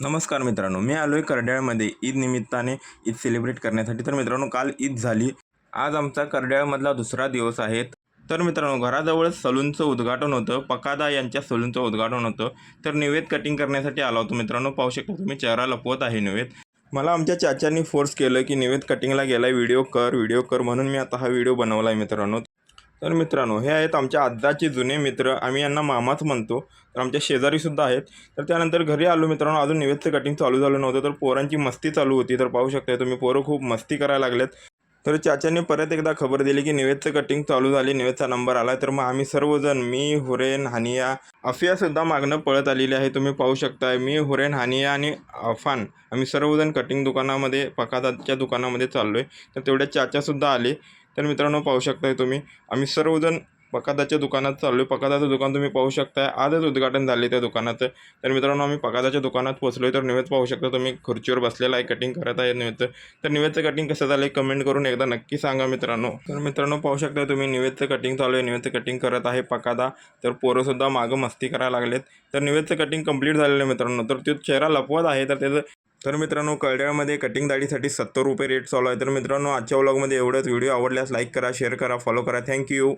नमस्कार मित्रांनो, मी आलो आहे करड्याळमध्ये ईद निमित्ताने ईद सेलिब्रेट करण्यासाठी. तर मित्रांनो, काल ईद झाली. आज आमचा करड्याळमधला दुसरा दिवस आहे. तर मित्रांनो, घराजवळच सलूनचं उद्घाटन होतं. पकादा यांच्या सलूनचं उद्घाटन होतं. तर निवेद कटिंग करण्यासाठी आलो होतो मित्रांनो. पाहू शकता तुम्ही, चेहरा लपवत आहे निवेद. मला आमच्या चाचांनी फोर्स केलं की निवेद कटिंगला गेला, व्हिडिओ कर म्हणून मी आता हा व्हिडिओ बनवला आहे मित्रांनो. तर मित्रांनो, हे आहेत आमच्या आद्दाचे जुने मित्र. आम्ही यांना मामाच म्हणतो. तर आमच्या शेजारीसुद्धा आहेत. तर त्यानंतर घरी आलो मित्रांनो. अजून निवेदचं कटिंग चालू झालं नव्हतं. तर पोरांची मस्ती चालू होती. तर पाहू शकता तुम्ही, पोरं खूप मस्ती करायला लागलेत. तर चाचांनी परत एकदा खबर दिली की निवेदचं कटिंग चालू झाली, निवेदचा नंबर आला. तर मग आम्ही सर्वजण, मी, हुरेन, हानिया, अफियासुद्धा मागणं पळत आलेली आहे. तुम्ही पाहू शकता, मी, हुरेन, हानिया आणि अफान आम्ही सर्वजण कटिंग दुकानामध्ये, पकादाच्या दुकानामध्ये चाललो आहे. तर तेवढ्यात चाचासुद्धा आले. तर मित्रांनो, पाहू शकताय तुम्ही, आम्ही सर्वजण पकादाच्या दुकानात चाललो आहे. पकादाचं दुकान तुम्ही पाहू शकताय, आजच उद्घाटन झाले त्या दुकानाचं. तर मित्रांनो, आम्ही पकादाच्या दुकानात पोहोचलो आहे. तर निवेद पाहू शकता तुम्ही, खुर्चीवर बसलेला आहे, कटिंग करत आहे निवेदचं. तर निवेदचं कटिंग कसं झालं आहे कमेंट करून एकदा नक्की सांगा मित्रांनो. तर मित्रांनो, पाहू शकता तुम्ही, निवेदचं कटिंग चालू आहे. निवेदचं कटिंग करत आहे पकादा. तर पोरंसुद्धा मागं मस्ती करायला लागलेत. तर निवेदचं कटिंग कंप्लीट झालेलं आहे मित्रांनो. तर तो चेहरा लपवत आहे. तर मित्रांनो, कळड्याळमध्ये कटिंग दाढीसाठी 70 रुपये रेट चालू आहे. तर मित्रांनो, आजच्या व्लॉगमध्ये एवढंच. व्हिडिओ आवडल्यास लाईक करा, शेअर करा, फॉलो करा. थँक्यू.